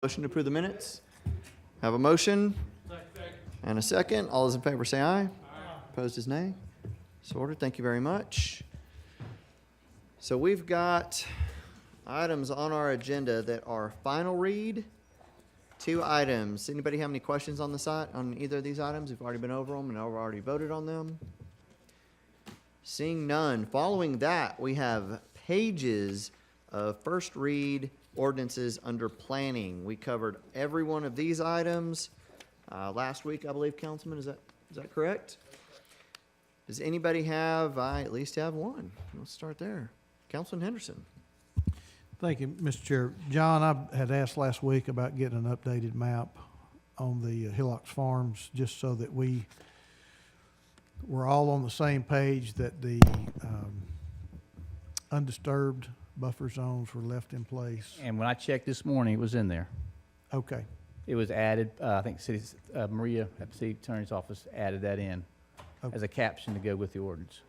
Motion to approve the minutes. Have a motion and a second. All those in favor say aye. Opposed is nay. So ordered. Thank you very much. So we've got items on our agenda that are final read. 2 items. Anybody have any questions on the site, on either of these items? We've already been over them and I've already voted on them. Seeing none. Following that, we have pages of first read ordinances under planning. We covered every one of these items last week, I believe, Councilman. Is that correct? Does anybody have? I at least have one. Let's start there. Councilman Henderson. Thank you, Mr. Chair. John, I had asked last week about getting an updated map on the Hillocks Farms, just so that we're all on the same page, that the undisturbed buffer zones were left in place. And when I checked this morning, it was in there. Okay, It was added, I think Maria at the city attorney's office added that in Okay. as a caption to go with the ordinance.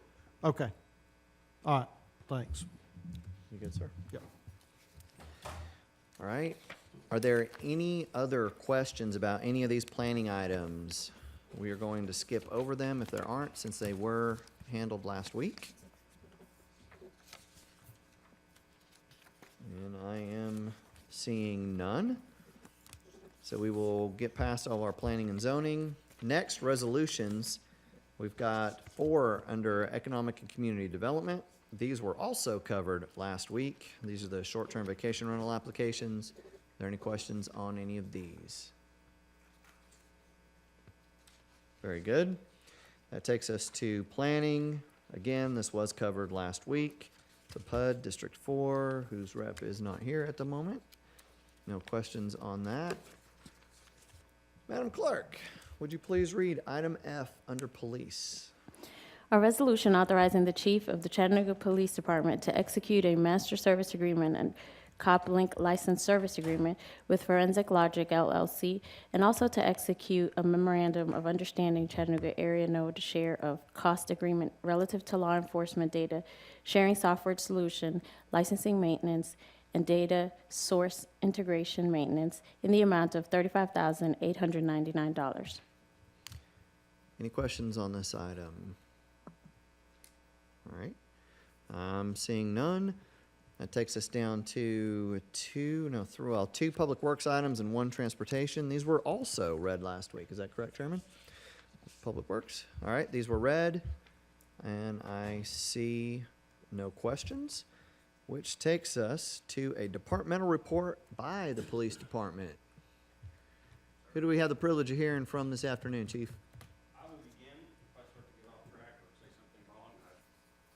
okay. All right, thanks. You good, sir? Yep. All right. Are there any other questions about any of these planning items? We are going to skip over them if there aren't, since they were handled last week. And I am seeing none. So we will get past all our planning and zoning. Next, resolutions. We've got 4 under economic and community development. These were also covered last week. These are the short-term vacation rental applications. Are there any questions on any of these? Very good. That takes us to planning. Again, this was covered last week. The PUD, District 4, whose rep is not here at the moment. No questions on that. Madam Clerk, would you please read item F under police? A resolution authorizing the chief of the Chattanooga Police Department to execute a master service agreement and CopLink license service agreement with Forensic Logic LLC, and also to execute a memorandum of understanding Chattanooga area node share of cost agreement relative to law enforcement data sharing software solution, licensing maintenance, and data source integration maintenance in the amount of $35,899. Any questions on this item? All right. Seeing none. That takes us down to 2 public works items and 1 transportation. These were also read last week. Is that correct, Chairman? Public works. All right, these were read. And I see no questions, which takes us to a departmental report by the police department. Who do we have the privilege of hearing from this afternoon, Chief? I will begin. If I start to get off track or say something wrong, I have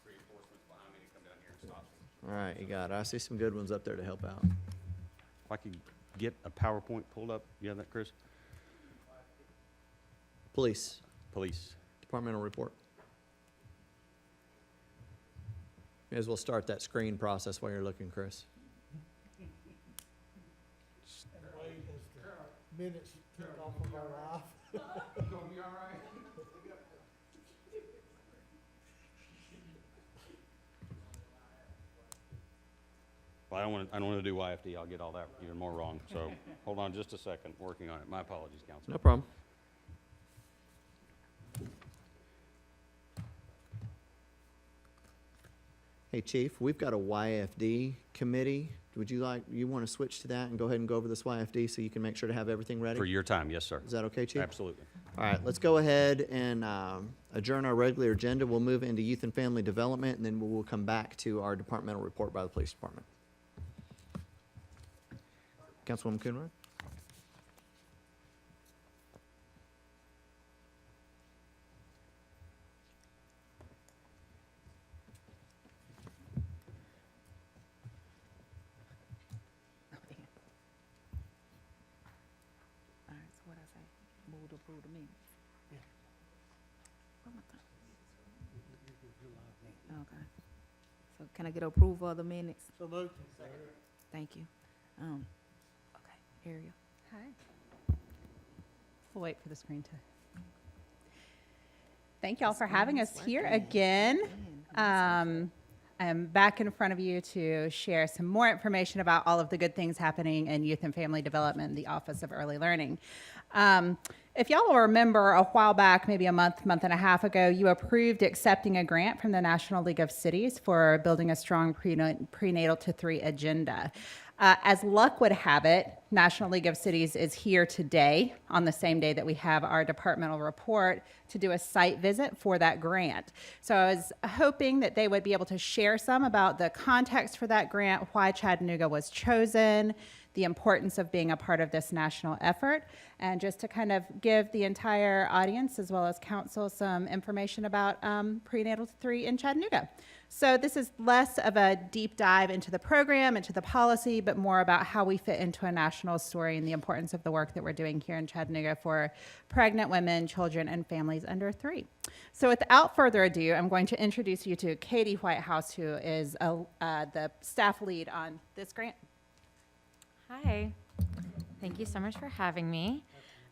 reinforcements behind me to come down here and stop me. All right, you got it. I see some good ones up there to help out. If I could get a PowerPoint pulled up. You have that, Chris? Police, Police. departmental report. May as well start that screen process while you're looking, Chris. Minutes took off of our life. Gonna be all right? Well, I don't want to do YFD. I'll get all that even more wrong. So hold on just a second. Working on it. My apologies, Council. No problem. Hey, Chief, we've got a YFD committee. Would you want to switch to that and go ahead and go over this YFD so you can make sure to have everything ready? For your time, yes, sir. Is that okay, Chief? Absolutely. All right, let's go ahead and adjourn our regular agenda. We'll move into youth and family development, and then we'll come back to our departmental report by the police department. Councilwoman Coonrod? All right, so what I say? Move to approve the minutes? What am I Okay. So can I get approval of the minutes? So moved. Thank you. Okay, Ariel. Hi. We'll wait for the screen to. Thank y'all for having us here again. I am back in front of you to share some more information about all of the good things happening in youth and family development in the Office of Early Learning. If y'all will remember, a while back, maybe a month and a half ago, you approved accepting a grant from the National League of Cities for building a strong prenatal to 3 agenda. As luck would have it, National League of Cities is here today, on the same day that we have our departmental report, to do a site visit for that grant. So I was hoping that they would be able to share some about the context for that grant, why Chattanooga was chosen, the importance of being a part of this national effort, and just to kind of give the entire audience as well as council some information about prenatal to 3 in Chattanooga. So this is less of a deep dive into the program, into the policy, but more about how we fit into a national story and the importance of the work that we're doing here in Chattanooga for pregnant women, children, and families under 3. So without further ado, I'm going to introduce you to Katie Whitehouse, who is the staff lead on this grant. Hi, thank you so much for having me.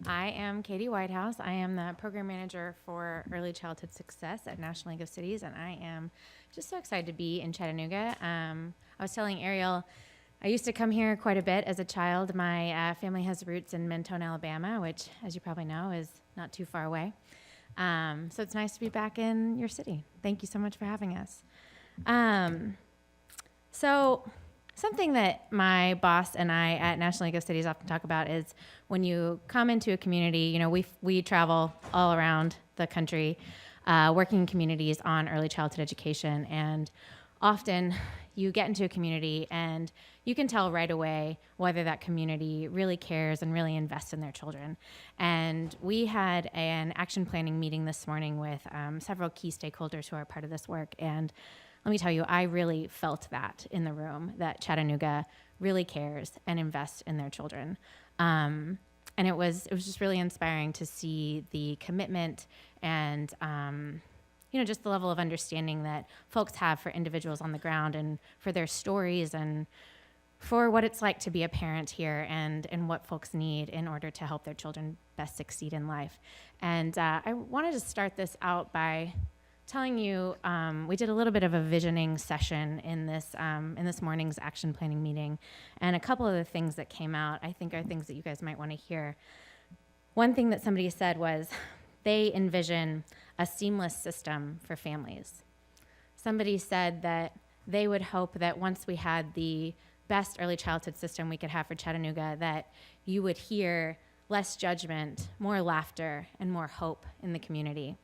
I am Katie Whitehouse. I am the program manager for early childhood success at National League of Cities, and I am just so excited to be in Chattanooga. I was telling Ariel, I used to come here quite a bit as a child. My family has roots in Mentone, Alabama, which, as you probably know, is not too far away. So it's nice to be back in your city. Thank you so much for having us. So something that my boss and I at National League of Cities often talk about is when you come into a community, you know, we travel all around the country, working in communities on early childhood education, and often you get into a community and you can tell right away whether that community really cares and really invests in their children. And we had an action planning meeting this morning with several key stakeholders who are part of this work, and let me tell you, I really felt that in the room, that Chattanooga really cares and invests in their children. And it was just really inspiring to see the commitment and, you know, just the level of understanding that folks have for individuals on the ground and for their stories and for what it's like to be a parent here and what folks need in order to help their children best succeed in life. And I wanted to start this out by telling you, we did a little bit of a visioning session in this morning's action planning meeting, and a couple of the things that came out I think are things that you guys might want to hear. One thing that somebody said was they envision a seamless system for families. Somebody said that they would hope that once we had the best early childhood system we could have for Chattanooga, that you would hear less judgment, more laughter, and more hope in the community.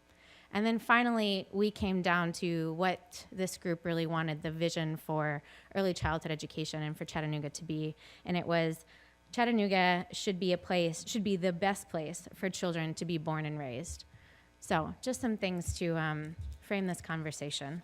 And then finally, we came down to what this group really wanted the vision for early childhood education and for Chattanooga to be. And it was Chattanooga should be the best place for children to be born and raised. So just some things to frame this conversation.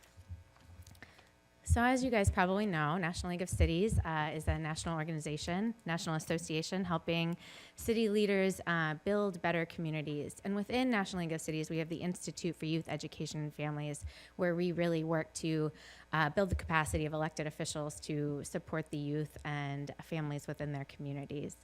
So as you guys probably know, National League of Cities is a national organization, national association helping city leaders build better communities. And within National League of Cities, we have the Institute for Youth Education and Families, where we really work to build the capacity of elected officials to support the youth and families within their communities.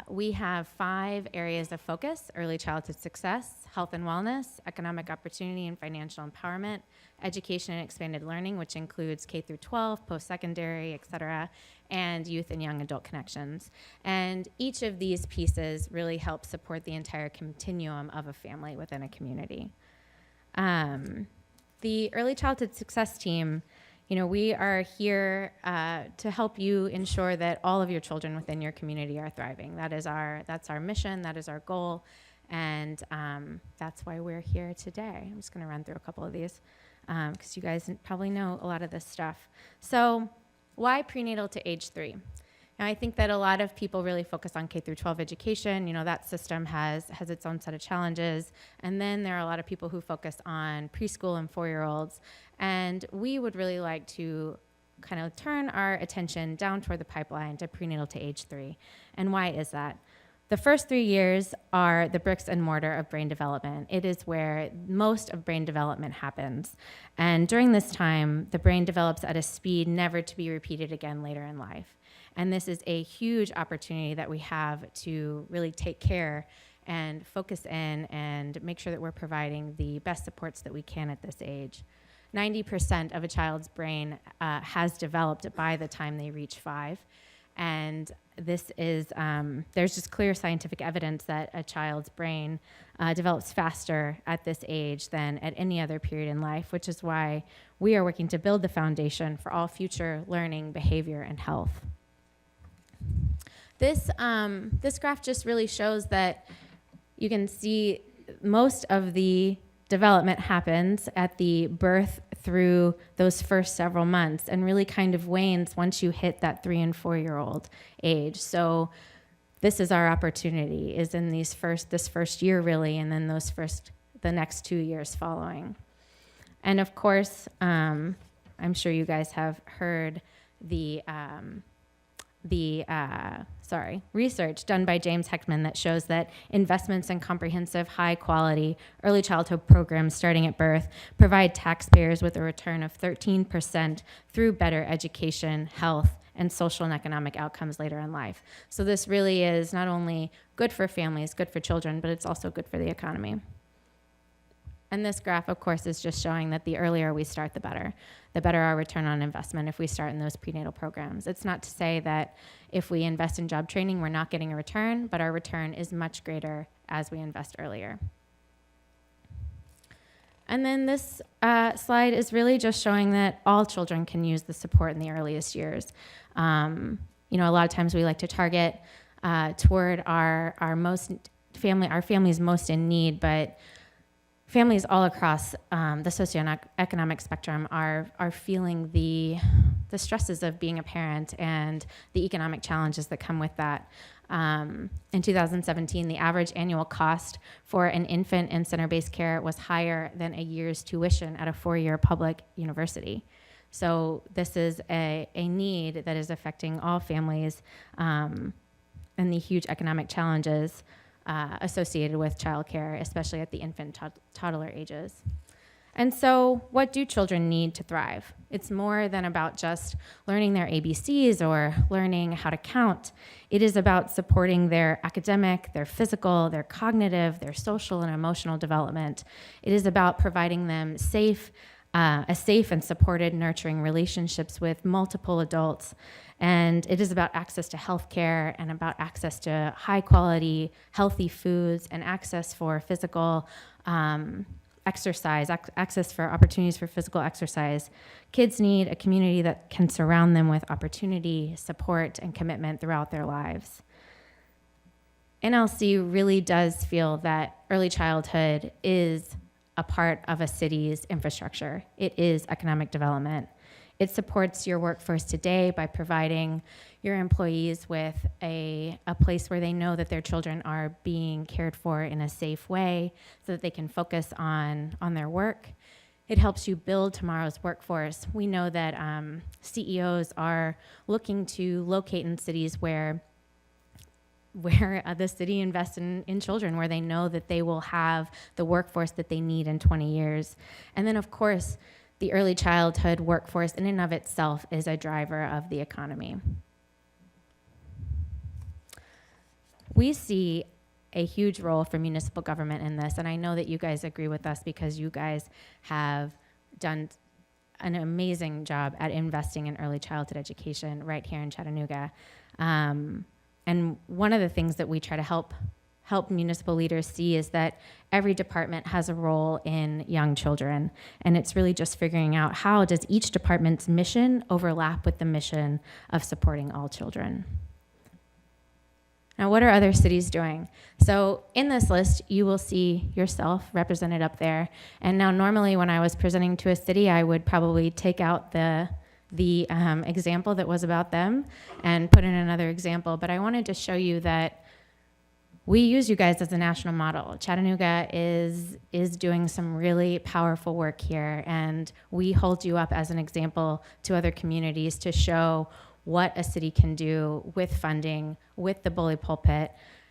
We have 5 areas of focus: early childhood success, health and wellness, economic opportunity and financial empowerment, education and expanded learning, which includes K through 12, post-secondary, et cetera, and youth and young adult connections. And each of these pieces really help support the entire continuum of a family within a community. The early childhood success team, you know, we are here to help you ensure that all of your children within your community are thriving. That's our mission, that is our goal, and that's why we're here today. I'm just gonna run through a couple of these because you guys probably know a lot of this stuff. So why prenatal to age 3? Now, I think that a lot of people really focus on K through 12 education. You know, that system has its own set of challenges. And then there are a lot of people who focus on preschool and 4-year-olds. And we would really like to kind of turn our attention down toward the pipeline to prenatal to age 3. And why is that? The first 3 years are the bricks and mortar of brain development. It is where most of brain development happens. And during this time, the brain develops at a speed never to be repeated again later in life. And this is a huge opportunity that we have to really take care and focus in and make sure that we're providing the best supports that we can at this age. 90% of a child's brain has developed by the time they reach 5. And this is, there's just clear scientific evidence that a child's brain develops faster at this age than at any other period in life, which is why we are working to build the foundation for all future learning, behavior, and health. This graph just really shows that you can see most of the development happens at the birth through those first several months and really kind of wanes once you hit that 3 and 4 year old age. So this is our opportunity, is in this first year really, and then the next 2 years following. And of course, I'm sure you guys have heard the research done by James Heckman that shows that investments in comprehensive, high-quality early childhood programs starting at birth provide taxpayers with a return of 13% through better education, health, and social and economic outcomes later in life. So this really is not only good for families, good for children, but it's also good for the economy. And this graph, of course, is just showing that the earlier we start, the better our return on investment if we start in those prenatal programs. It's not to say that if we invest in job training, we're not getting a return, but our return is much greater as we invest earlier. And then this slide is really just showing that all children can use the support in the earliest years. A lot of times we like to target toward our families most in need, but families all across the socioeconomic spectrum are feeling the stresses of being a parent and the economic challenges that come with that. In 2017, the average annual cost for an infant in center-based care was higher than a year's tuition at a 4-year public university. So this is a need that is affecting all families and the huge economic challenges associated with childcare, especially at the infant toddler ages. And so what do children need to thrive? It's more than about just learning their ABCs or learning how to count. It is about supporting their academic, their physical, their cognitive, their social and emotional development. It is about providing them a safe and supported, nurturing relationships with multiple adults. And it is about access to health care and about access to high quality, healthy foods and access for physical exercise, access for opportunities for physical exercise. Kids need a community that can surround them with opportunity, support, and commitment throughout their lives. NLC really does feel that early childhood is a part of a city's infrastructure. It is economic development. It supports your workforce today by providing your employees with a place where they know that their children are being cared for in a safe way so that they can focus on their work. It helps you build tomorrow's workforce. We know that CEOs are looking to locate in cities where the city invests in children, where they know that they will have the workforce that they need in 20 years. And then, of course, the early childhood workforce in and of itself is a driver of the economy. We see a huge role for municipal government in this, and I know that you guys agree with us because you guys have done an amazing job at investing in early childhood education right here in Chattanooga. And one of the things that we try to help municipal leaders see is that every department has a role in young children. And it's really just figuring out how does each department's mission overlap with the mission of supporting all children. Now, what are other cities doing? So in this list, you will see yourself represented up there. And now normally when I was presenting to a city, I would probably take out the example that was about them and put in another example. But I wanted to show you that we use you guys as a national model. Chattanooga is doing some really powerful work here, and we hold you up as an example to other communities to show what a city can do with funding, with the bully pulpit,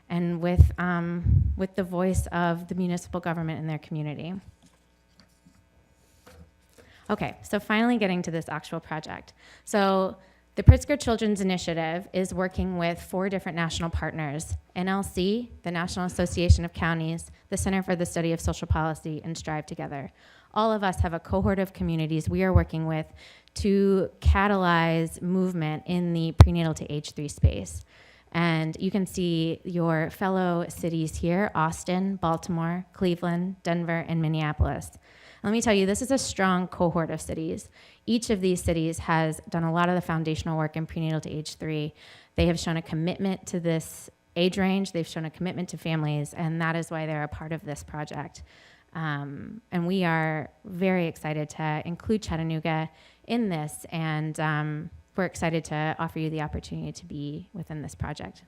and with the voice of the municipal government in their community. Okay, so finally getting to this actual project. So The Pritzker Children's Initiative is working with 4 different national partners: NLC, the National Association of Counties, the Center for the Study of Social Policy, and Strive Together. All of us have a cohort of communities we are working with to catalyze movement in the prenatal to age 3 space. And you can see your fellow cities here: Austin, Baltimore, Cleveland, Denver, and Minneapolis. Let me tell you, this is a strong cohort of cities. Each of these cities has done a lot of the foundational work in prenatal to age 3. They have shown a commitment to this age range. They've shown a commitment to families, and that is why they're a part of this project. And we are very excited to include Chattanooga in this, and we're excited to offer you the opportunity to be within this project.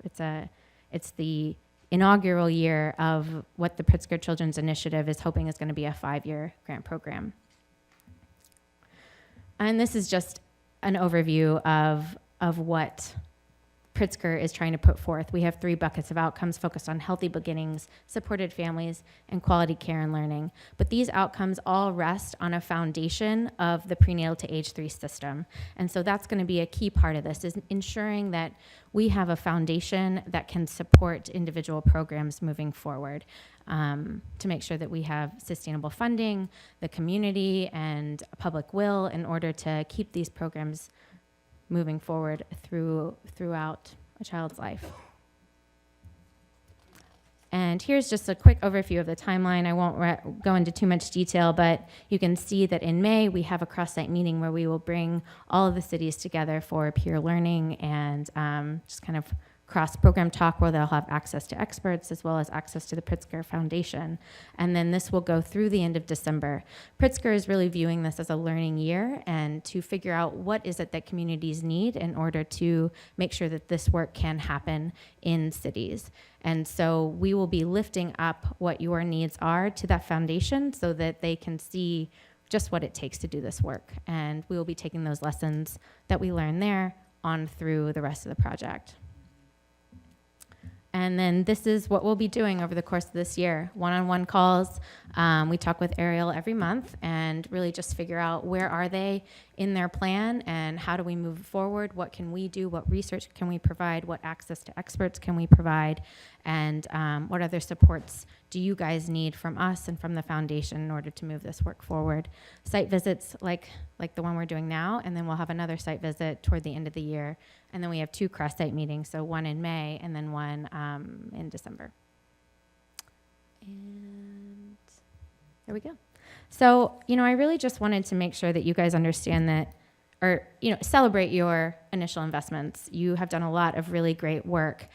It's the inaugural year of what the Pritzker Children's Initiative is hoping is going to be a 5-year grant program. And this is just an overview of what Pritzker is trying to put forth. We have 3 buckets of outcomes focused on healthy beginnings, supported families, and quality care and learning. But these outcomes all rest on a foundation of the prenatal to age 3 system. And so that's going to be a key part of this, is ensuring that we have a foundation that can support individual programs moving forward, to make sure that we have sustainable funding, the community, and public will in order to keep these programs moving forward throughout a child's life. And here's just a quick overview of the timeline. I won't go into too much detail, but you can see that in May we have a cross-site meeting where we will bring all of the cities together for peer learning and just kind of cross-program talk, where they'll have access to experts as well as access to the Pritzker Foundation. And then this will go through the end of December. Pritzker is really viewing this as a learning year, and to figure out what is it that communities need in order to make sure that this work can happen in cities. And so we will be lifting up what your needs are to that foundation so that they can see just what it takes to do this work. And we will be taking those lessons that we learn there on through the rest of the project. And then this is what we'll be doing over the course of this year: one-on-one calls. We talk with Ariel every month and really just figure out where are they in their plan and how do we move forward, what can we do, what research can we provide, what access to experts can we provide, and what other supports do you guys need from us and from the foundation in order to move this work forward. Site visits like the one we're doing now, and then we'll have another site visit toward the end of the year. And then we have 2 cross-site meetings, so one in May and then one in December. And there we go. So, I really just wanted to make sure that you guys understand that, or, celebrate your initial investments. You have done a lot of really great work.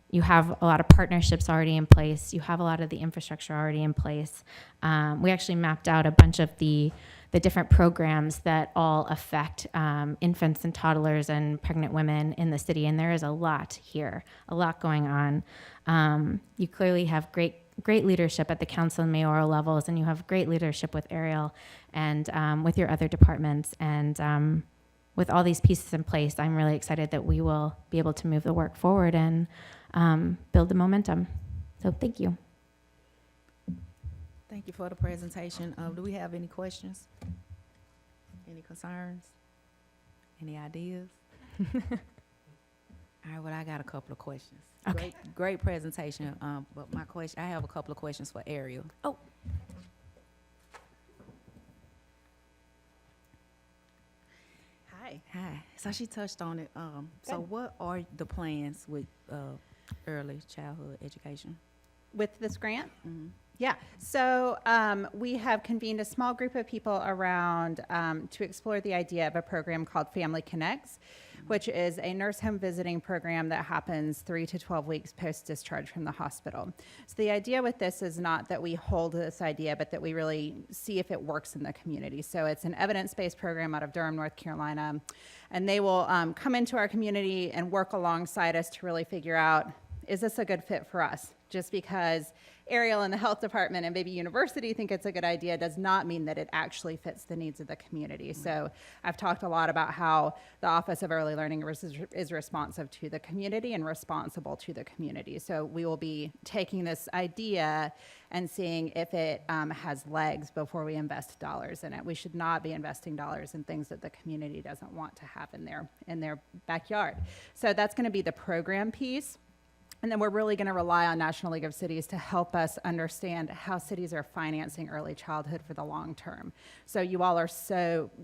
You have a lot of partnerships already in place. You have a lot of the infrastructure already in place. We actually mapped out a bunch of the different programs that all affect infants and toddlers and pregnant women in the city, and there is a lot here, a lot going on. You clearly have great leadership at the council and mayoral levels, and you have great leadership with Ariel and with your other departments. And with all these pieces in place, I'm really excited that we will be able to move the work forward and build the momentum. So thank you. Thank you for the presentation. Do we have any questions? Any concerns? Any ideas? All right, well, I got a couple of questions. Okay. Great presentation. But I have a couple of questions for Ariel. Oh. Hi. So she touched on it. So what are the plans with early childhood education? With this grant? Mhm. Yeah, so we have convened a small group of people around to explore the idea of a program called Family Connects, which is a nurse home visiting program that happens 3 to 12 weeks post-discharge from the hospital. So the idea with this is not that we hold this idea, but that we really see if it works in the community. So it's an evidence-based program out of Durham, North Carolina, and they will come into our community and work alongside us to really figure out is this a good fit for us? Just because Ariel and the health department and maybe university think it's a good idea does not mean that it actually fits the needs of the community. So I've talked a lot about how the Office of Early Learning is responsive to the community and responsible to the community. So we will be taking this idea and seeing if it has legs before we invest dollars in it. We should not be investing dollars in things that the community doesn't want to have in their backyard. So that's going to be the program piece. And then we're really going to rely on National League of Cities to help us understand how cities are financing early childhood for the long term. So you all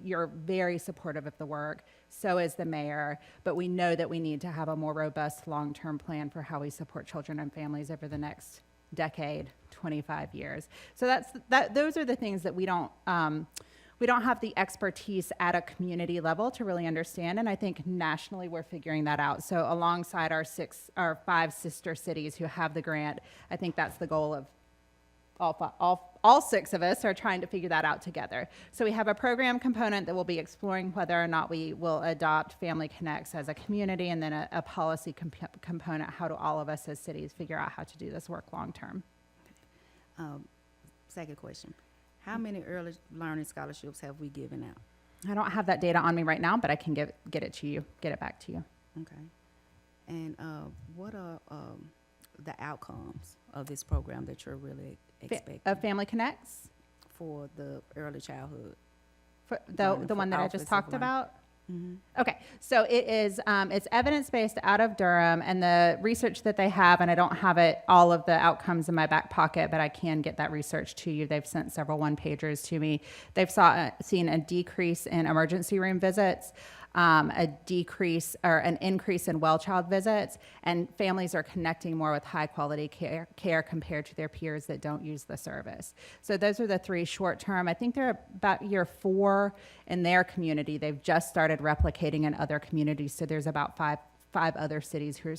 you're very supportive of the work. So is the mayor. But we know that we need to have a more robust long-term plan for how we support children and families over the next decade, 25 years. So those are the things that we don't have the expertise at a community level to really understand, and I think nationally we're figuring that out. So alongside our 5 sister cities who have the grant, I think that's the goal of all 6 of us are trying to figure that out together. So we have a program component that will be exploring whether or not we will adopt Family Connects as a community, and then a policy component. How do all of us as cities figure out how to do this work long term? Second question. How many early learning scholarships have we given out? I don't have that data on me right now, but I can get it to you, get it back to you. Okay. And what are the outcomes of this program that you're really expecting Of Family Connects? for the early childhood? For Learning the for one that I Office just of talked Learning. about? Mm-hmm. Okay, so it is, it's evidence-based out of Durham, and the research that they have, and I don't have all of the outcomes in my back pocket, but I can get that research to you. They've sent several one-pagers to me. They've seen a decrease in emergency room visits, a decrease or an increase in well child visits, and families are connecting more with high-quality care compared to their peers that don't use the service. So those are the 3 short-term. I think they're about year 4 in their community. They've just started replicating in other communities. So there's about five other cities who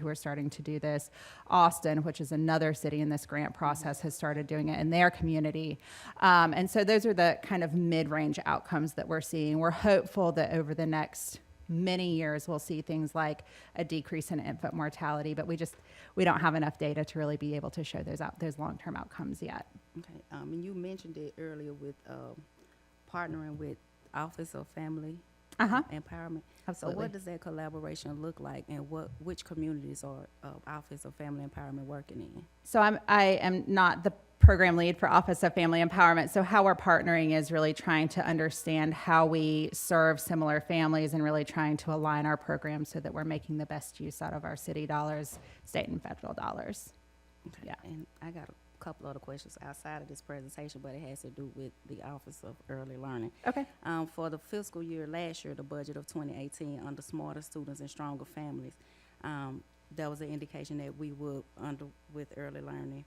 are starting to do this. Austin, which is another city in this grant process, has started doing it in their community. And so those are the kind of mid-range outcomes that we're seeing. We're hopeful that over the next many years we'll see things like a decrease in infant mortality, but we don't have enough data to really be able to show those long-term outcomes yet. Okay. And you mentioned it earlier with partnering with Office of Family Empowerment. Absolutely. So what does that collaboration look like, and which communities are Office of Family Empowerment working in? So I am not the program lead for Office of Family Empowerment. So how we're partnering is really trying to understand how we serve similar families and really trying to align our programs so that we're making the best use out of our city dollars, state and federal dollars. Okay. Yeah. And I got a couple other questions outside of this presentation, but it has to do with the Office of Early Learning. Okay. For the fiscal year last year, the budget of 2018, under Smarter Students and Stronger Families, there was an indication that we would, with early learning,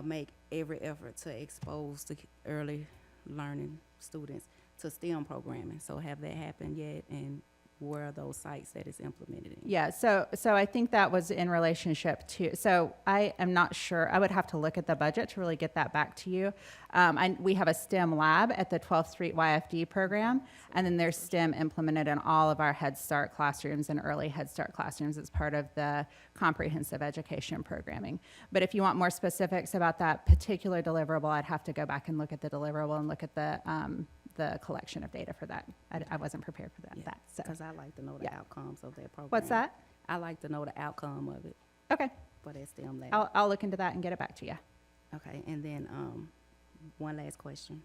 make every effort to expose the early learning students to STEM programming. So have that happened yet, and where are those sites that it's implemented in? Yeah, so I think that was in relationship to, so I am not sure, I would have to look at the budget to really get that back to you. We have a STEM lab at the 12th Street YFD program, and then there's STEM implemented in all of our Head Start classrooms and early Head Start classrooms as part of the comprehensive education programming. But if you want more specifics about that particular deliverable, I'd have to go back and look at the deliverable and look at the collection of data for that. I wasn't prepared for that. Yeah, So because I like to know the Yeah. outcomes of that program. what's that? I like to know the outcome of it Okay, for that STEM lab. I'll look into that and get it back to you. Okay, and then one last question.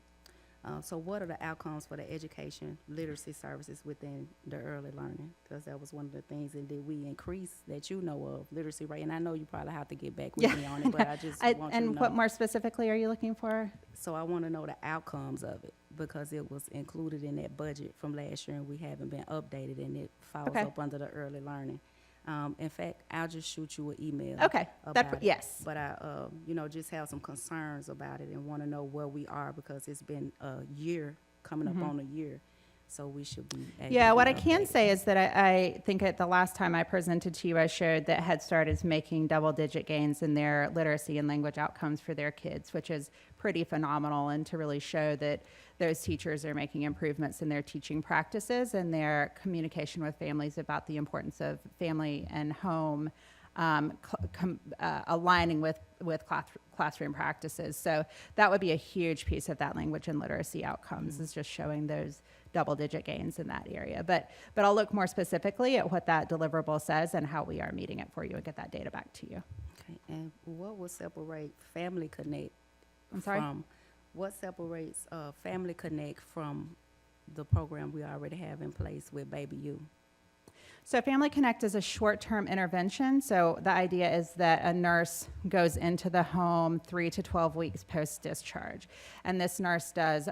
So what are the outcomes for the education literacy services within the early learning? Because that was one of the things, and did we increase that you know of literacy rate? And I know you probably have to get back with Yeah. me on it, but I just want you to And know. what more specifically are you looking for? So I want to know the outcomes of it, because it was included in that budget from last year, and we haven't been updated, and it falls Okay. up under the early learning. In fact, I'll just shoot you an email. Okay, about it. yes. But I, just have some concerns about it and want to know where we are, because it's been a year, coming up on a year. So we should be able Yeah, to what be I can updated. say is that I think at the last time I presented to you, I showed that Head Start is making double-digit gains in their literacy and language outcomes for their kids, which is pretty phenomenal, and to really show that those teachers are making improvements in their teaching practices and their communication with families about the importance of family and home aligning with classroom practices. So that would be a huge piece of that language and literacy outcomes, is just showing those double-digit gains in that area. But I'll look more specifically at what that deliverable says and how we are meeting it for you and get that data back to you. Okay, and what will separate Family Connect I'm sorry? from, what separates Family Connect from the program we already have in place with Baby U? So Family Connect is a short-term intervention. So the idea is that a nurse goes into the home 3 to 12 weeks post-discharge. And this nurse does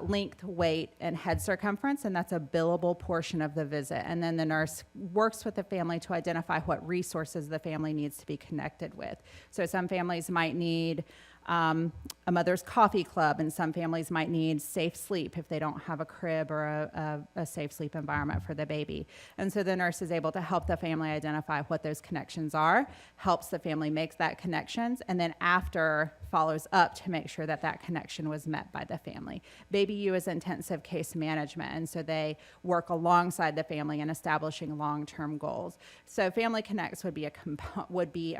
length, weight, and head circumference, and that's a billable portion of the visit. And then the nurse works with the family to identify what resources the family needs to be connected with. So some families might need a mother's coffee club, and some families might need safe sleep if they don't have a crib or a safe sleep environment for the baby. And so the nurse is able to help the family identify what those connections are, helps the family make that connections, and then after follows up to make sure that that connection was met by the family. Baby U is intensive case management, and so they work alongside the family in establishing long-term goals. So Family Connects would be a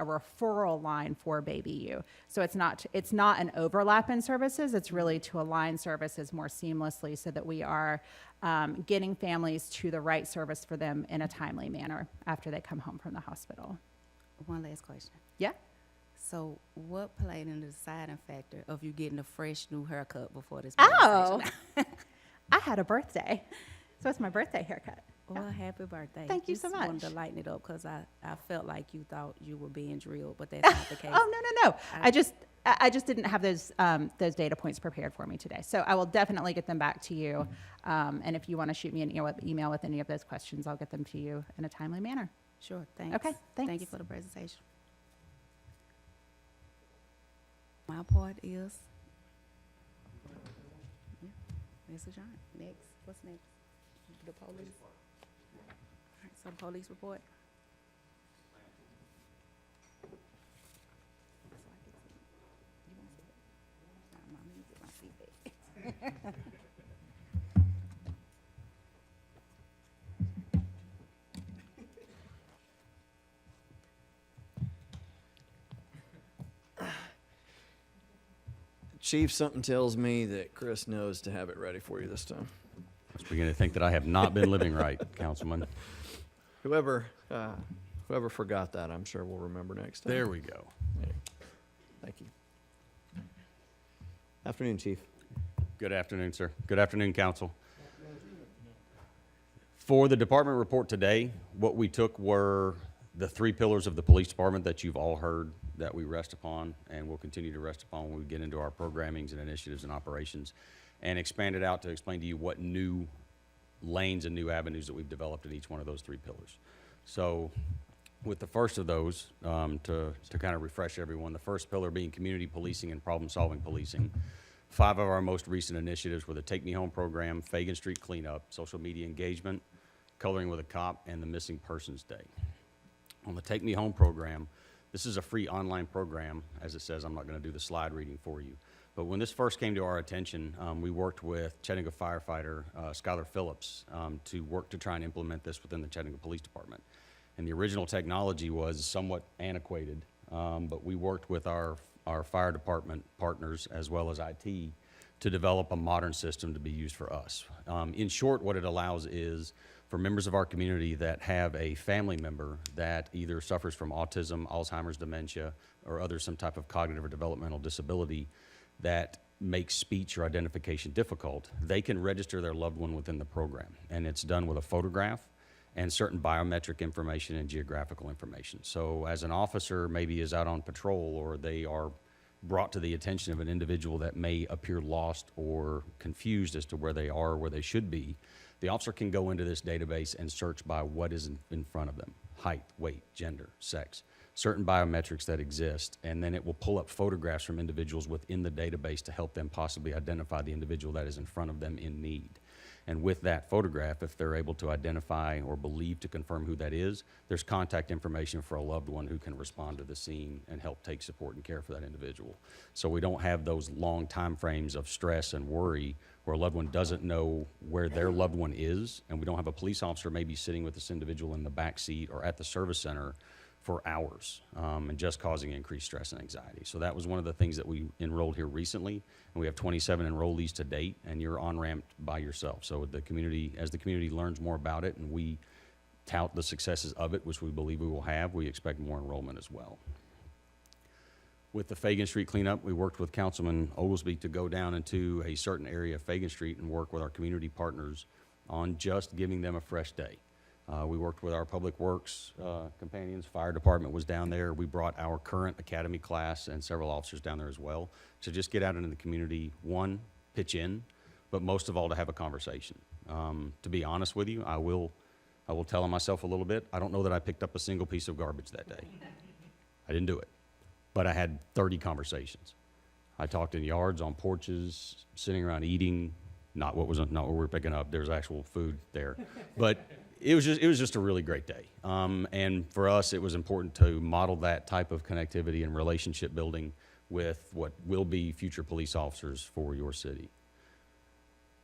referral line for Baby U. So it's not an overlap in services. It's really to align services more seamlessly so that we are getting families to the right service for them in a timely manner after they come home from the hospital. One last question. Yeah? So what played in the deciding factor of you getting a fresh new haircut before this Oh, presentation? I had a birthday. So it's my birthday haircut. Well, happy birthday. Thank you so Just wanted much. to lighten it up because I felt like you thought you were being drilled, but that's not the case. Oh, no. I just didn't have those data points prepared for me today. So I will definitely get them back to you. And if you want to shoot me an email with any of those questions, I'll get them to you in a timely manner. Sure, thanks. Okay, Thank thanks. you for the presentation. My part is, Mr. John, next, what's next? The police. All right, so the police report. Chief, something tells me that Chris knows to have it ready for you this time. I was beginning to think that I have not been living right, Councilman. Whoever forgot that, I'm sure will remember next time. There we go. Thank you. Afternoon, Chief. Good afternoon, sir. Good afternoon, council. For the department report today, what we took were the 3 pillars of the police department that you've all heard that we rest upon and will continue to rest upon when we get into our programmings and initiatives and operations, and expanded out to explain to you what new lanes and new avenues that we've developed in each one of those 3 pillars. So with the first of those, to kind of refresh everyone, the first pillar being community policing and problem-solving policing. 5 of our most recent initiatives were the Take Me Home program, Fagan Street cleanup, social media engagement, Coloring with a Cop, and the Missing Persons Day. On the Take Me Home program, this is a free online program. As it says, I'm not going to do the slide reading for you. But when this first came to our attention, we worked with Chattanooga firefighter Skylar Phillips to work to try and implement this within the Chattanooga Police Department. And the original technology was somewhat antiquated, but we worked with our fire department partners as well as IT to develop a modern system to be used for us. In short, what it allows is for members of our community that have a family member that either suffers from autism, Alzheimer's, dementia, or other some type of cognitive or developmental disability that makes speech or identification difficult, they can register their loved one within the program. And it's done with a photograph and certain biometric information and geographical information. So as an officer maybe is out on patrol or they are brought to the attention of an individual that may appear lost or confused as to where they are or where they should be, the officer can go into this database and search by what is in front of them: height, weight, gender, sex, certain biometrics that exist, and then it will pull up photographs from individuals within the database to help them possibly identify the individual that is in front of them in need. And with that photograph, if they're able to identify or believe to confirm who that is, there's contact information for a loved one who can respond to the scene and help take support and care for that individual. So we don't have those long time frames of stress and worry where a loved one doesn't know where their loved one is, and we don't have a police officer maybe sitting with this individual in the back seat or at the service center for hours and just causing increased stress and anxiety. So that was one of the things that we enrolled here recently, and we have 27 enrollees to date, and you're on-ramped by yourself. So the community, as the community learns more about it and we tout the successes of it, which we believe we will have, we expect more enrollment as well. With the Fagan Street cleanup, we worked with Councilman Oglesby to go down into a certain area of Fagan Street and work with our community partners on just giving them a fresh day. We worked with our Public Works companions, Fire Department was down there. We brought our current academy class and several officers down there as well to just get out into the community, one, pitch in, but most of all to have a conversation. To be honest with you, I will tell on myself a little bit. I don't know that I picked up a single piece of garbage that day. I didn't do it. But I had 30 conversations. I talked in yards, on porches, sitting around eating, not what we were picking up. There's actual food there. But it was just a really great day. And for us, it was important to model that type of connectivity and relationship building with what will be future police officers for your city.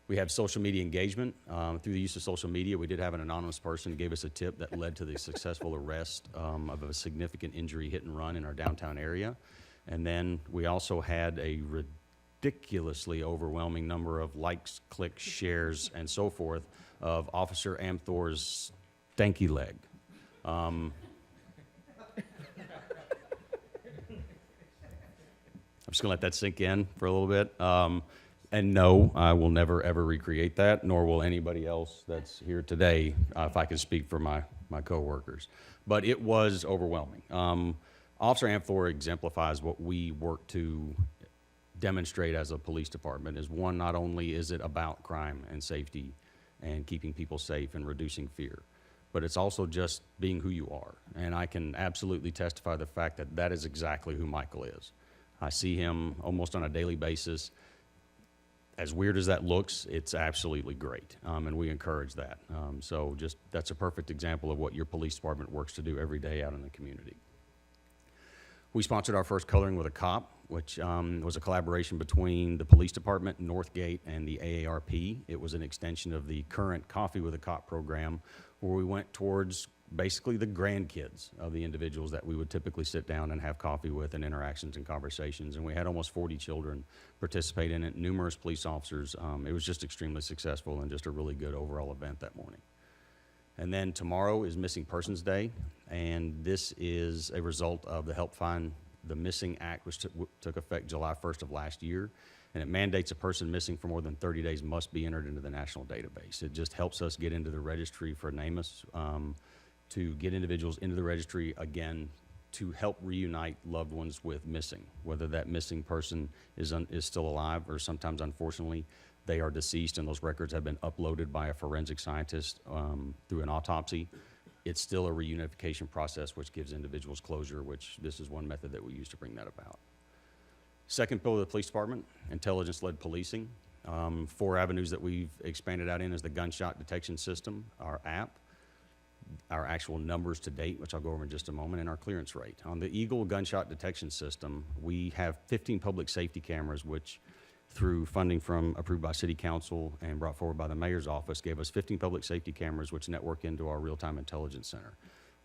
We have social media engagement. Through the use of social media, we did have an anonymous person who gave us a tip that led to the successful arrest of a significant injury hit and run in our downtown area. And then we also had a ridiculously overwhelming number of likes, clicks, shares, and so forth of Officer Amthor's stanky leg. I'm just gonna let that sink in for a little bit. And no, I will never, ever recreate that, nor will anybody else that's here today, if I can speak for my coworkers. But it was overwhelming. Officer Amthor exemplifies what we work to demonstrate as a police department is, one, not only is it about crime and safety and keeping people safe and reducing fear, but it's also just being who you are. And I can absolutely testify the fact that that is exactly who Michael is. I see him almost on a daily basis. As weird as that looks, it's absolutely great, and we encourage that. So just that's a perfect example of what your police department works to do every day out in the community. We sponsored our first Coloring with a Cop, which was a collaboration between the police department, Northgate, and the AARP. It was an extension of the current Coffee with a Cop program, where we went towards basically the grandkids of the individuals that we would typically sit down and have coffee with and interactions and conversations. And we had almost 40 children participate in it, numerous police officers. It was just extremely successful and just a really good overall event that morning. And then tomorrow is Missing Persons Day, and this is a result of the Help Find the Missing Act, which took effect July 1st of last year. And it mandates a person missing for more than 30 days must be entered into the national database. It just helps us get into the registry for NamUs, to get individuals into the registry again, to help reunite loved ones with missing, whether that missing person is still alive or sometimes, unfortunately, they are deceased and those records have been uploaded by a forensic scientist through an autopsy. It's still a reunification process which gives individuals closure, which this is one method that we use to bring that about. Second pillar of the police department, intelligence-led policing. 4 avenues that we've expanded out in is the gunshot detection system, our app, our actual numbers to date, which I'll go over in just a moment, and our clearance rate. On the Eagle gunshot detection system, we have 15 public safety cameras, which through funding approved by City Council and brought forward by the Mayor's office, gave us 15 public safety cameras which network into our real-time intelligence center.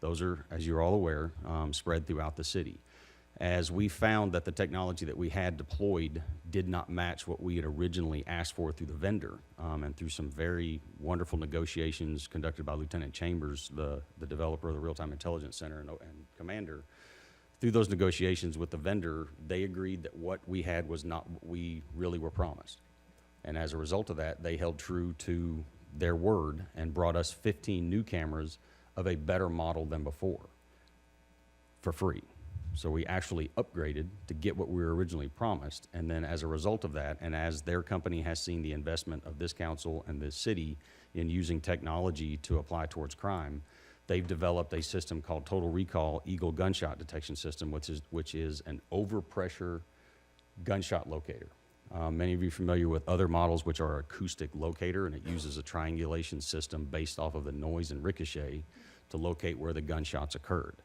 Those are, as you're all aware, spread throughout the city. As we found that the technology that we had deployed did not match what we had originally asked for through the vendor, and through some very wonderful negotiations conducted by Lieutenant Chambers, the developer of the Real-Time Intelligence Center and commander, through those negotiations with the vendor, they agreed that what we had was not what we really were promised. And as a result of that, they held true to their word and brought us 15 new cameras of a better model than before for free. So we actually upgraded to get what we were originally promised. And then as a result of that, and as their company has seen the investment of this council and this city in using technology to apply towards crime, they've developed a system called Total Recall Eagle Gunshot Detection System, which is an overpressure gunshot locator. Many of you are familiar with other models, which are acoustic locator, and it uses a triangulation system based off of the noise and ricochet to locate where the gunshots occurred.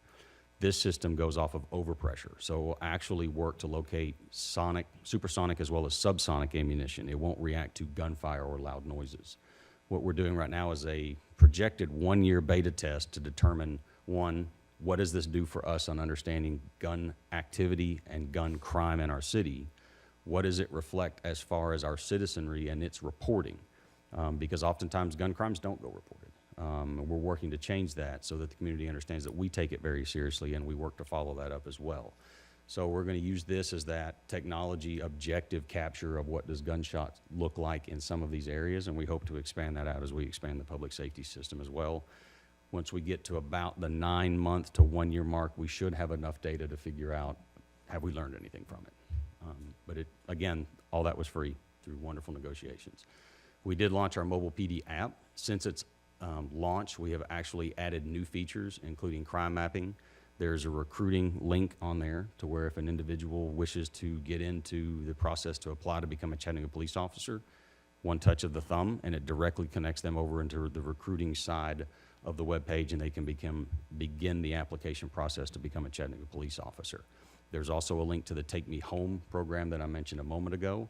This system goes off of overpressure, so it will actually work to locate supersonic as well as subsonic ammunition. It won't react to gunfire or loud noises. What we're doing right now is a projected 1-year beta test to determine, one, what does this do for us on understanding gun activity and gun crime in our city? What does it reflect as far as our citizenry and its reporting? Because oftentimes gun crimes don't go reported. We're working to change that so that the community understands that we take it very seriously and we work to follow that up as well. So we're going to use this as that technology objective capture of what does gunshots look like in some of these areas, and we hope to expand that out as we expand the public safety system as well. Once we get to about the 9-month to 1-year mark, we should have enough data to figure out, have we learned anything from it? But again, all that was free through wonderful negotiations. We did launch our mobile PD app. Since its launch, we have actually added new features, including crime mapping. There's a recruiting link on there to where if an individual wishes to get into the process to apply to become a Chattanooga police officer, one touch of the thumb, and it directly connects them over into the recruiting side of the webpage, and they can begin the application process to become a Chattanooga police officer. There's also a link to the Take Me Home program that I mentioned a moment ago,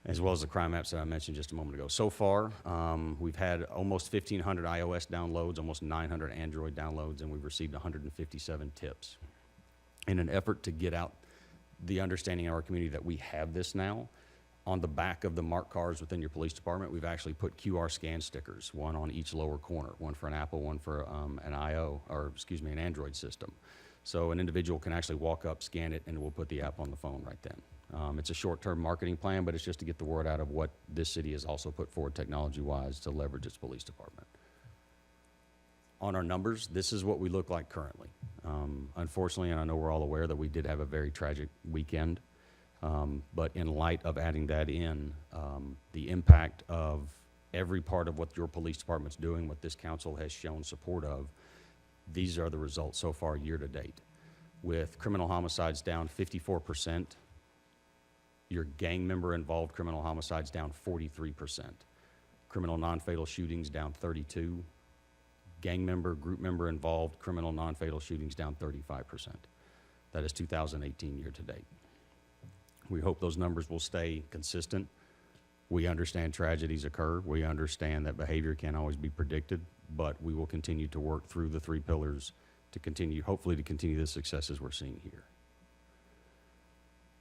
as well as the crime apps that I mentioned just a moment ago. So far, we've had almost 1,500 iOS downloads, almost 900 Android downloads, and we've received 157 tips. In an effort to get out the understanding in our community that we have this now, on the back of the marked cars within your police department, we've actually put QR scan stickers, one on each lower corner, one for an Apple, one for an Android system. So an individual can actually walk up, scan it, and we'll put the app on the phone right then. It's a short-term marketing plan, but it's just to get the word out of what this city has also put forward technology-wise to leverage its police department. On our numbers, this is what we look like currently. Unfortunately, and I know we're all aware that we did have a very tragic weekend, but in light of adding that in, the impact of every part of what your police department's doing, what this council has shown support of, these are the results so far year to date. With criminal homicides down 54%, your gang member involved criminal homicides down 43%, criminal non-fatal shootings down 32%, gang member, group member involved criminal non-fatal shootings down 35%. That is 2018 year to date. We hope those numbers will stay consistent. We understand tragedies occur. We understand that behavior can't always be predicted, but we will continue to work through the 3 pillars to continue, hopefully to continue the successes we're seeing here.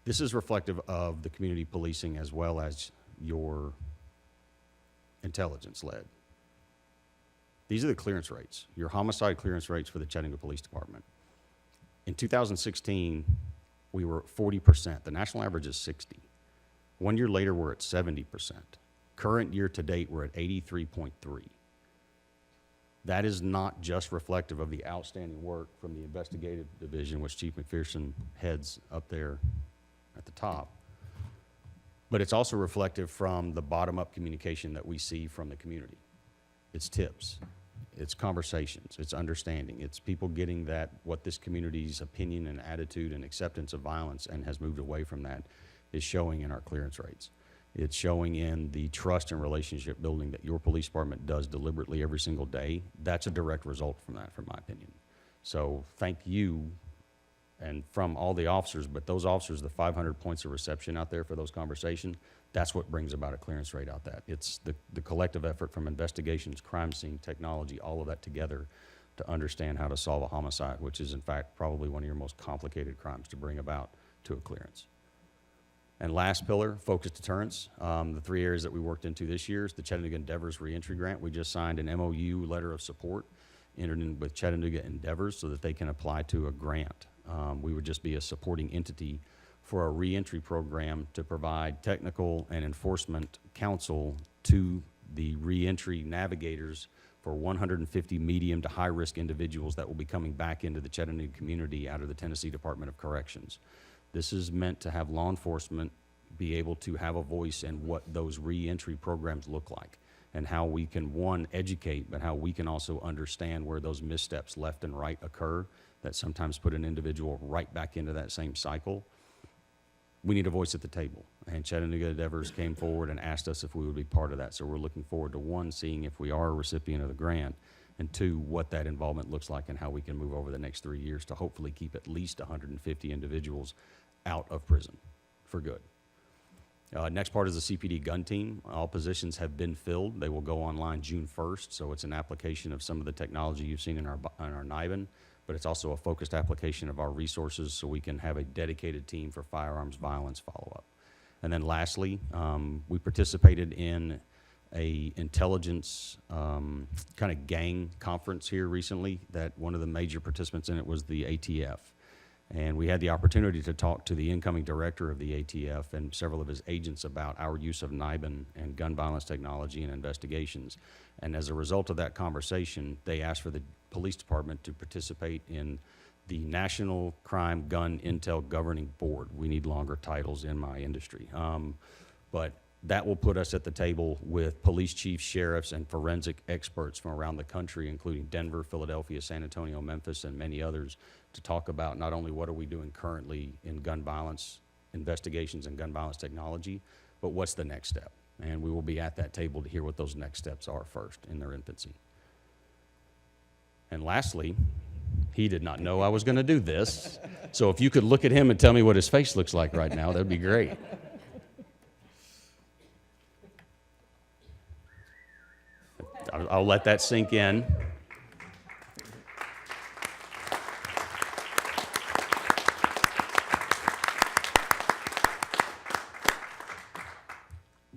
This is reflective of the community policing as well as your intelligence-led. These are the clearance rates, your homicide clearance rates for the Chattanooga Police Department. In 2016, we were at 40%. The national average is 60. 1 year later, we're at 70%. Current year to date, we're at 83.3. That is not just reflective of the outstanding work from the investigative division, which Chief McPherson heads up there at the top, but it's also reflective from the bottom-up communication that we see from the community. It's tips, it's conversations, it's understanding, it's people getting that what this community's opinion and attitude and acceptance of violence and has moved away from that is showing in our clearance rates. It's showing in the trust and relationship building that your police department does deliberately every single day. That's a direct result from that, from my opinion. So thank you, and from all the officers, but those officers, the 500 points of reception out there for those conversations, that's what brings about a clearance rate out that. It's the collective effort from investigations, crime scene, technology, all of that together to understand how to solve a homicide, which is in fact probably one of your most complicated crimes to bring about to a clearance. And last pillar, focused deterrence. The 3 areas that we worked into this year is the Chattanooga Endeavors Reentry Grant. We just signed an MOU, letter of support, entered in with Chattanooga Endeavors so that they can apply to a grant. We would just be a supporting entity for a reentry program to provide technical and enforcement counsel to the reentry navigators for 150 medium to high risk individuals that will be coming back into the Chattanooga community out of the Tennessee Department of Corrections. This is meant to have law enforcement be able to have a voice in what those reentry programs look like and how we can, one, educate, but how we can also understand where those missteps left and right occur that sometimes put an individual right back into that same cycle. We need a voice at the table. And Chattanooga Endeavors came forward and asked us if we would be part of that. So we're looking forward to, one, seeing if we are a recipient of the grant, and 2, what that involvement looks like and how we can move over the next 3 years to hopefully keep at least 150 individuals out of prison for good. Next part is the CPD gun team. All positions have been filled. They will go online June 1st, so it's an application of some of the technology you've seen in our NIBIN. but it's also a focused application of our resources so we can have a dedicated team for firearms violence follow-up. And then lastly, we participated in a intelligence kind of gang conference here recently that one of the major participants in it was the ATF. And we had the opportunity to talk to the incoming director of the ATF and several of his agents about our use of NIBIN and gun violence technology and investigations. And as a result of that conversation, they asked for the police department to participate in the National Crime Gun Intel Governing Board. We need longer titles in my industry. But that will put us at the table with police chiefs, sheriffs, and forensic experts from around the country, including Denver, Philadelphia, San Antonio, Memphis, and many others, to talk about not only what are we doing currently in gun violence investigations and gun violence technology, but what's the next step. And we will be at that table to hear what those next steps are first in their infancy. And lastly, he did not know I was going to do this. So if you could look at him and tell me what his face looks like right now, that'd be great. I'll let that sink in.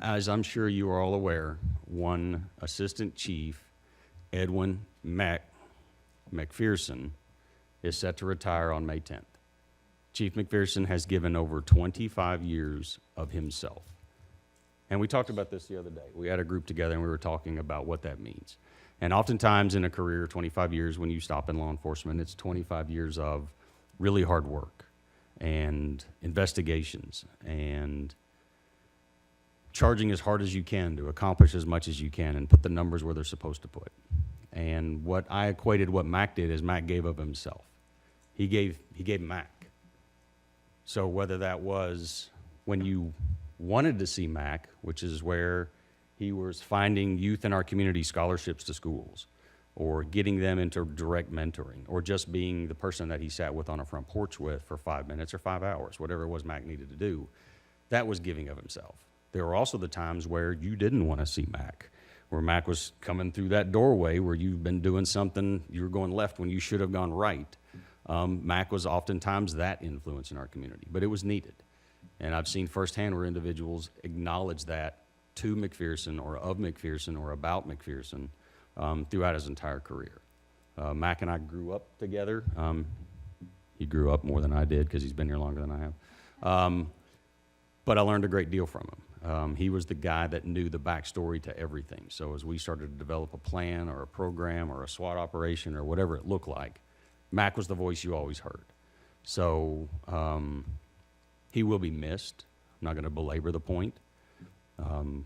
As I'm sure you are all aware, one Assistant Chief, Edwin McPherson, is set to retire on May 10th. Chief McPherson has given over 25 years of himself. And we talked about this the other day. We had a group together and we were talking about what that means. And oftentimes in a career, 25 years, when you stop in law enforcement, it's 25 years of really hard work and investigations and charging as hard as you can to accomplish as much as you can and put the numbers where they're supposed to put. And what I equated what Mac did is Mac gave of himself. He gave Mac. So whether that was when you wanted to see Mac, which is where he was finding youth in our community scholarships to schools, or getting them into direct mentoring, or just being the person that he sat with on a front porch with for 5 minutes or 5 hours, whatever it was Mac needed to do, that was giving of himself. There were also the times where you didn't want to see Mac, where Mac was coming through that doorway where you've been doing something, you were going left when you should have gone right. Mac was oftentimes that influence in our community, but it was needed. And I've seen firsthand where individuals acknowledge that to McPherson or of McPherson or about McPherson throughout his entire career. Mac and I grew up together. He grew up more than I did because he's been here longer than I have. But I learned a great deal from him. He was the guy that knew the backstory to everything. So as we started to develop a plan or a program or a SWAT operation or whatever it looked like, Mac was the voice you always heard. So he will be missed. I'm not going to belabor the point.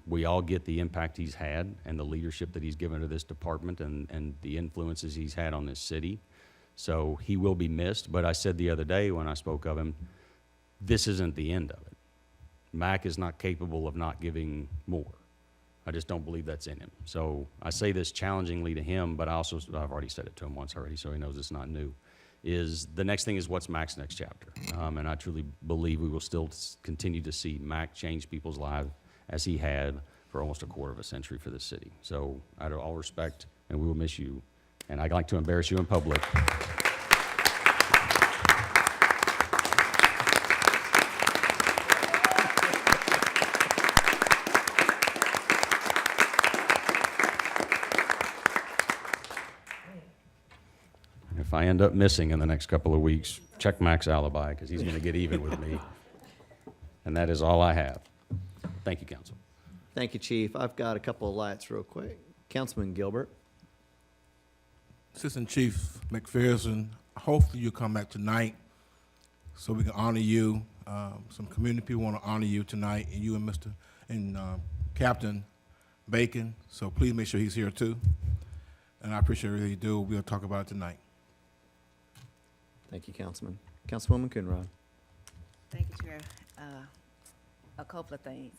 We all get the impact he's had and the leadership that he's given to this department and the influences he's had on this city. So he will be missed. But I said the other day when I spoke of him, this isn't the end of it. Mac is not capable of not giving more. I just don't believe that's in him. So I say this challengingly to him, but I've already said it to him once already, so he knows it's not new, is the next thing is what's Mac's next chapter. And I truly believe we will still continue to see Mac change people's lives as he had for almost a quarter of a century for this city. So out of all respect, and we will miss you, and I'd like to embarrass you in public. If I end up missing in the next couple of weeks, check Mac's alibi, because he's going to get even with me. And that is all I have. Thank you, Council. Thank you, Chief. I've got a couple of lights real quick. Councilman Gilbert. Assistant Chief McPherson, hopefully you'll come back tonight so we can honor you. Some community people want to honor you tonight, and you and Captain Bacon. So please make sure he's here too. And I appreciate everything you do. We'll talk about it tonight. Thank you, Councilman. Councilwoman Coonrod. Thank you, Chair. A couple of things.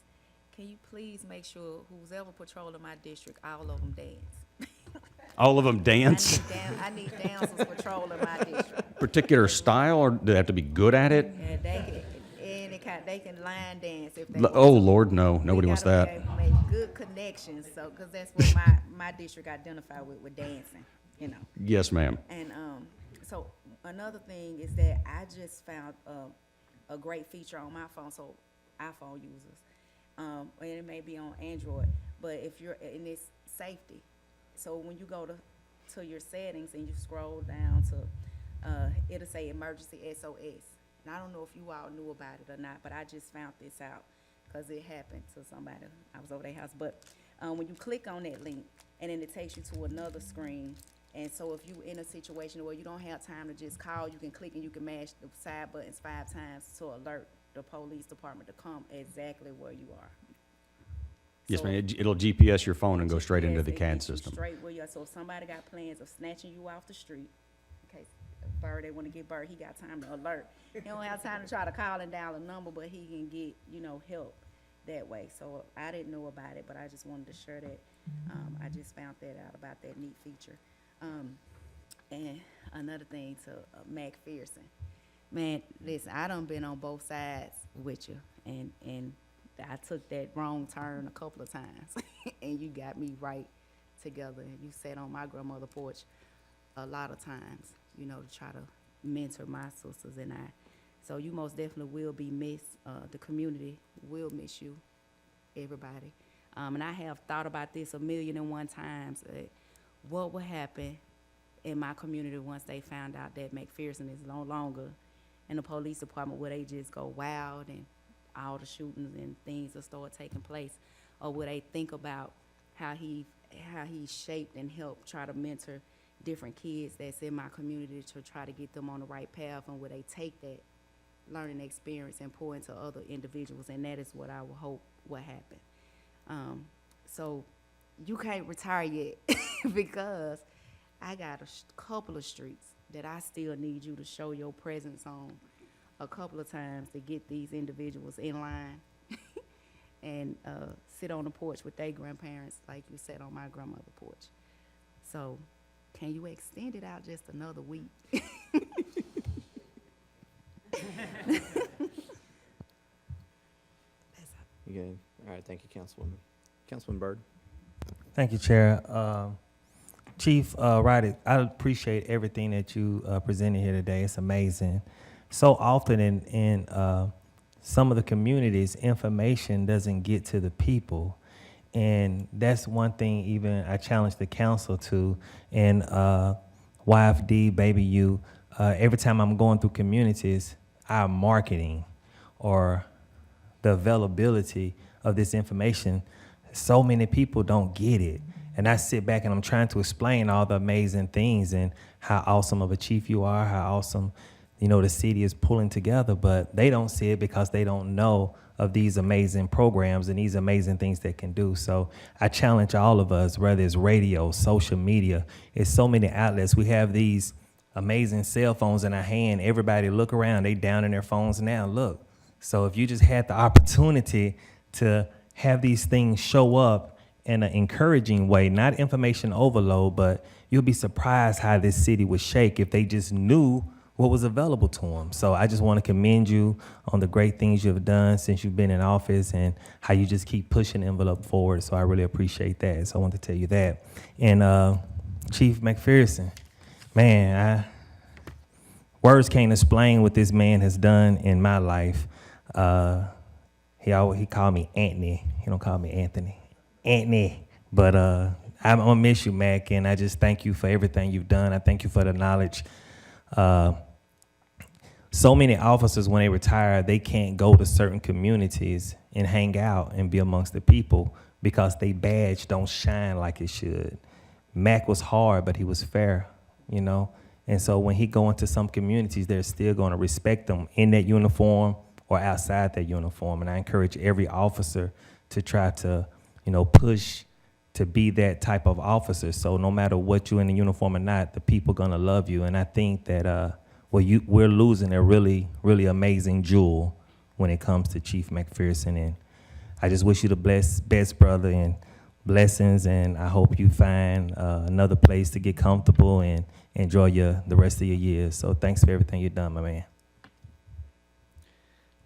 Can you please make sure who's ever patrolling my district, all of them dance? All of them dance? I need dancers patrolling my district. Particular style, or do they have to be good at it? And they can line dance if they Oh, want to. Lord, no. Nobody wants that. We gotta make good connections, so, because that's what my district identify with dancing, you know. Yes, ma'am. And So another thing is that I just found a great feature on my phone, so iPhone users, and it may be on Android, but if you're in this safety, so when you go to your settings and you scroll down to, it'll say emergency SOS. And I don't know if you all knew about it or not, but I just found this out because it happened to somebody. I was over their house, but when you click on that link, and then it takes you to another screen. And so if you in a situation where you don't have time to just call, you can click and you can mash the side buttons 5 times to alert the police department to come exactly where you are. Yes, So- ma'am. It'll GPS your phone and go straight into Yes, the it CAN gets you system. Straight where you are. So if somebody got plans of snatching you off the street, in case Bird, they want to get Bird, he got time to alert. He don't have time to try to call and dial a number, but he can get, help that way. So I didn't know about it, but I just wanted to share that. I just found that out about that neat feature. And another thing to McPherson. Man, listen, I done been on both sides with you, and I took that wrong turn a couple of times, and you got me right together. And you sat on my grandmother's porch a lot of times, to try to mentor my sisters and I. So you most definitely will be missed. The community will miss you, everybody. And I have thought about this 1,000,001 times. What would happen in my community once they found out that McPherson is no longer in the police department, where they just go wild and all the shootings and things will start taking place? Or would they think about how he shaped and helped try to mentor different kids that's in my community to try to get them on the right path? And would they take that learning experience and pour into other individuals? And that is what I would hope will happen. So you can't retire yet because I got a couple of streets that I still need you to show your presence on a couple of times to get these individuals in line and sit on the porch with their grandparents like you sat on my grandmother's porch. So can you extend it out just another week? You good? All right, thank you, Councilwoman. Councilman Byrd? Thank you, Chair. Chief Roddick, I appreciate everything that you presented here today. It's amazing. So often in some of the communities, information doesn't get to the people. And that's one thing even I challenge the council to. And YFD, Baby U, every time I'm going through communities, our marketing or the availability of this information, so many people don't get it. And I sit back and I'm trying to explain all the amazing things and how awesome of a chief you are, how awesome, the city is pulling together, but they don't see it because they don't know of these amazing programs and these amazing things they can do. So I challenge all of us, whether it's radio, social media, it's so many outlets. We have these amazing cell phones in our hand. Everybody look around, they down in their phones now, look. So if you just had the opportunity to have these things show up in an encouraging way, not information overload, but you'll be surprised how this city would shake if they just knew what was available to them. So I just want to commend you on the great things you've done since you've been in office and how you just keep pushing the envelope forward. So I really appreciate that. So I want to tell you that. And Chief McPherson, man, words can't explain what this man has done in my life. He called me Anthony. He don't call me Anthony. Anthony. But I'm gonna miss you, Mac, and I just thank you for everything you've done. I thank you for the knowledge. So many officers, when they retire, they can't go to certain communities and hang out and be amongst the people because they badge don't shine like it should. Mac was hard, but he was fair, And so when he go into some communities, they're still going to respect them in that uniform or outside that uniform. And I encourage every officer to try to, push to be that type of officer. So no matter what you're in the uniform or not, the people gonna love you. And I think that we're losing a really, really amazing jewel when it comes to Chief McPherson. And I just wish you the best, brother, and blessings. And I hope you find another place to get comfortable and enjoy the rest of your years. So thanks for everything you've done, my man.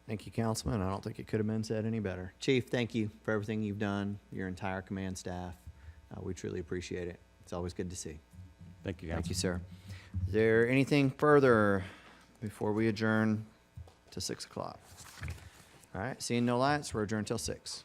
Thank you, Councilman. I don't think it could have been said any better. Chief, thank you for everything you've done, your entire command staff. We truly appreciate it. It's always good to see. Thank you, Thank Council. you, sir. Is there anything further before we adjourn to 6 o'clock? All right, seeing no lights, we're adjourned till 6.